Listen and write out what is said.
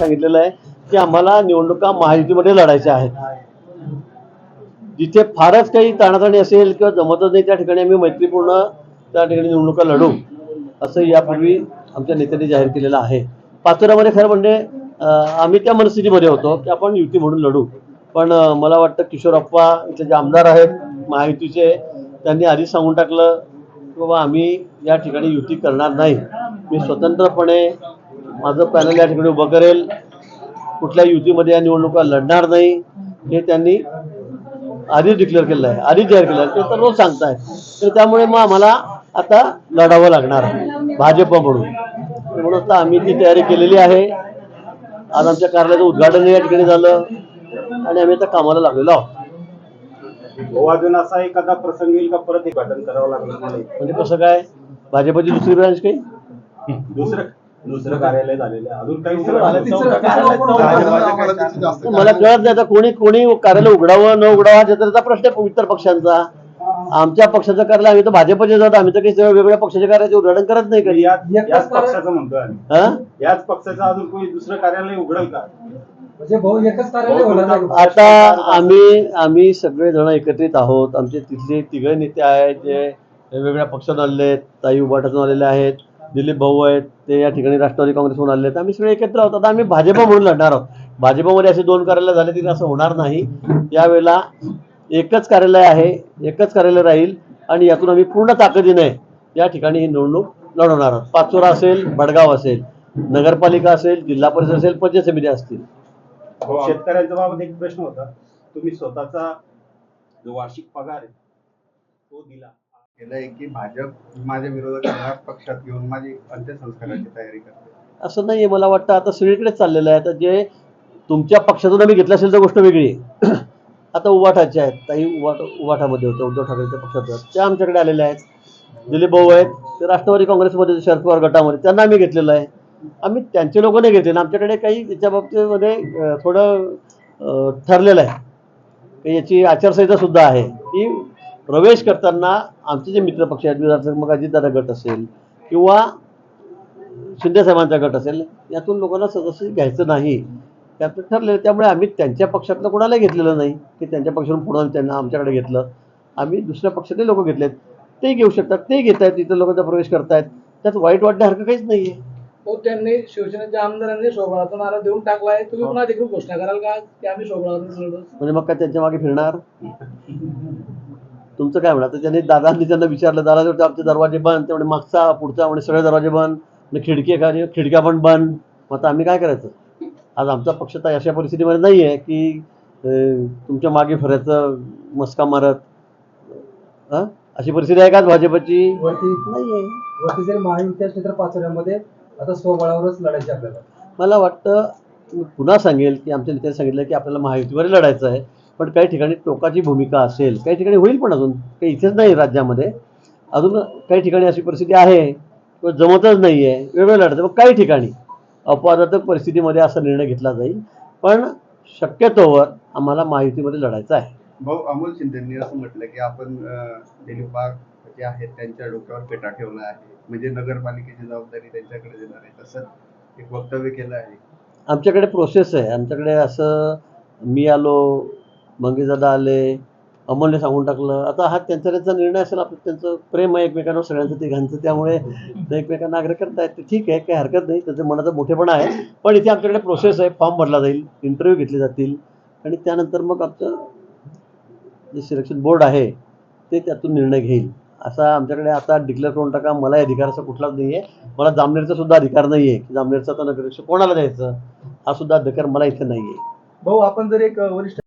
सांगितलेलं आहे की आम्हाला निवडणुका महायुतीमध्ये लढायच्या आहेत. जिथे फारच काही ताणाताणी असेल किंवा जमतच नाही त्या ठिकाणी आम्ही मैत्रीपूर्ण त्या ठिकाणी निवडणुका लढू असं यापूर्वी आमच्या नेत्यांनी जाहीर केलेलं आहे. पाचोऱ्यामध्ये खरं म्हणजे आम्ही त्या मनस्थितीमध्ये होतो की आपण युती म्हणून लढू, पण मला वाटतं किशोरप्पा इथले जे आमदार आहेत महायुतीचे त्यांनी आधीच सांगून टाकलं की बाबा आम्ही या ठिकाणी युती करणार नाही, मी स्वतंत्रपणे माझं पॅनल या ठिकाणी उभं करेल, कुठल्या युतीमध्ये या निवडणुका लढणार नाही हे त्यांनी आधीच डिक्लेअर केलं आहे, आधीच जाहीर केलं आहे. ते तर रोज सांगतायत. तर त्यामुळे मग आम्हाला आता लढावं लागणार आहे भाजप म्हणून आता आम्ही ती तयारी केलेली आहे. आज आमच्या कार्यालयाचं उद्घाटन या ठिकाणी झालं आणि आम्ही आता कामाला लागलेलो आहोत. अजून असा एखादा प्रसंग येईल का परत उद्घाटन करावं लागलं म्हणजे कसं काय भाजपची दुसरी ब्रांच काही दुसरं कार्यालय झालेलं अजून काही मला कळत नाही आता कोणी कार्यालय उघडावं न उघडावं त्याचा प्रश्न आहे इतर पक्षांचा. आमच्या पक्षाचं कार्यालय आम्ही तर भाजपचे जातो, आम्ही तर काही वेगवेगळ्या पक्षाच्या कार्यालयाचे उद्घाटन करत नाही कधी. याच पक्षाचं म्हणतो आम्ही, याच पक्षाचं अजून कोणी दुसरं कार्यालय उघडेल का? आता आम्ही सगळे जण एकत्रित आहोत. आमचे तिथले तिघे नेते आहेत जे वेगवेगळ्या पक्षातून आलेले आहेत. ताई उभाटातून आलेले आहेत, दिलीप भाऊ आहेत ते या ठिकाणी राष्ट्रवादी काँग्रेसमधून आलेले आहेत. आम्ही सगळे एकत्र आहोत. आता आम्ही भाजप म्हणून लढणार आहोत. भाजपमध्ये असे 2 कार्यालय झाले तरी असं होणार नाही. यावेळेला एकच कार्यालय आहे, एकच कार्यालय राहील आणि यातून आम्ही पूर्ण ताकदीने या ठिकाणी ही निवडणूक लढवणार आहोत. पाचोरा असेल, भडगाव असेल, नगरपालिका असेल, जिल्हा परिषद असेल, पंचायत समिती असतील. शेतकऱ्यांच्या बाबत एक प्रश्न होता, तुम्ही स्वतःचा जो वार्षिक पगार आहे तो दिला केलंय की भाजप माझ्या विरोधात पक्षात घेऊन माझी अंत्यसंस्काराची तयारी करते? असं नाहीये. मला वाटतं आता सगळीकडेच चाललेलं आहे. आता जे तुमच्या पक्षातून आम्ही घेतलं असेल तर गोष्ट वेगळी आहे. आता उभाटाचे आहेत, ताई उभाटामध्ये होत्या, उद्धव ठाकरेंच्या पक्षात होत्या, त्या आमच्याकडे आलेल्या आहेत. दिलीप भाऊ आहेत ते राष्ट्रवादी काँग्रेसमध्ये शरद पवार गटामध्ये, त्यांना आम्ही घेतलेलं आहे. आम्ही त्यांचे लोक नाही घेतले. आमच्याकडे काही त्याच्या बाबतीमध्ये थोडं ठरलेलं आहे. याची आचारसंहिता सुद्धा आहे की प्रवेश करताना आमचे जे मित्रपक्ष आहेत, मग अजितदादा गट असेल किंवा शिंदेसाहेबांचा गट असेल, यातून लोकांना सदस्य घ्यायचं नाही त्यात ठरलेलं. त्यामुळे आम्ही त्यांच्या पक्षातलं कोणालाही घेतलेलं नाही की त्यांच्या पक्षातून पुढे त्यांना आमच्याकडे घेतलं. आम्ही दुसऱ्या पक्षातले लोक घेतलेत, ते घेऊ शकतात, ते घेत आहेत, इतर लोकांचा प्रवेश करतायत, त्यात वाईट वाटण्यासारखं काहीच नाही आहे. हो, त्यांनी शिवसेनेच्या आमदारांनी स्वबळाचा नारा देऊन टाकलाय. तुम्ही पुन्हा अधिकृत घोषणा कराल का की आम्ही स्वबळातून लढू? म्हणजे मग काय त्यांच्या मागे फिरणार? तुमचं काय म्हणा? तर त्यांनी दादांनी त्यांना विचारलं, दादा आमचे दरवाजे बंद, तेवढे मागचा पुढचा म्हणजे सगळे दरवाजे बंद, खिडक्या पण बंद. मग आता आम्ही काय करायचं? आज आमचा पक्ष तर अशा परिस्थितीमध्ये नाही आहे की तुमच्या मागे फिरायचं मस्का मारत. अशी परिस्थिती आहे का भाजपची? नाही. महायुती क्षेत्र पाचोऱ्यामध्ये आता स्वबळावरच लढायचे आपल्याला. मला वाटतं पुन्हा सांगेल की आमच्या नेत्यांनी सांगितलं की आपल्याला महायुतीवर लढायचं आहे, पण काही ठिकाणी टोकाची भूमिका असेल, काही ठिकाणी होईल, पण अजून काही इथेच नाही राज्यामध्ये, अजून काही ठिकाणी अशी परिस्थिती आहे किंवा जमतच नाही आहे, वेगळं लढायचं. मग काही ठिकाणी अपवादात्मक परिस्थितीमध्ये असा निर्णय घेतला जाईल, पण शक्यतोवर आम्हाला महायुतीमध्ये लढायचं आहे. भाऊ, अमोल शिंदेंनी असं म्हटलं की आपण दिलीप बाग जे आहेत त्यांच्या डोक्यावर पेटा ठेवला आहे, म्हणजे नगरपालिकेची जबाबदारी त्यांच्याकडे देणार आहे, तसं एक वक्तव्य केलं आहे. आमच्याकडे प्रोसेस आहे. आमच्याकडे असं मी आलो, मंगेशदादा आले, अमोलने सांगून टाकलं. आता हा त्यांचा निर्णय असेल. आपलं त्यांचं प्रेम आहे एकमेकांवर सगळ्यांचं तिघांचं, त्यामुळे ते एकमेकांना आग्रह करतायत, ते ठीक आहे, काही हरकत नाही, त्याचं मनाचं मोठेपणा आहे. पण इथे आमच्याकडे प्रोसेस आहे, फॉर्म भरला जाईल, इंटरव्ह्यू घेतले जातील आणि त्यानंतर मग आमचं जे सिलेक्शन बोर्ड आहे ते त्यातून निर्णय घेईल. असा आमच्याकडे आता डिक्लेअर करून टाका, मला अधिकार असा कुठलाच नाही आहे. मला जामनेरचा सुद्धा अधिकार नाही आहे की जामनेरचा आता नगराध्यक्ष कोणाला द्यायचं, हा सुद्धा अधिकार मला इथे नाही आहे. भाऊ, आपण जर एक वरिष्ठ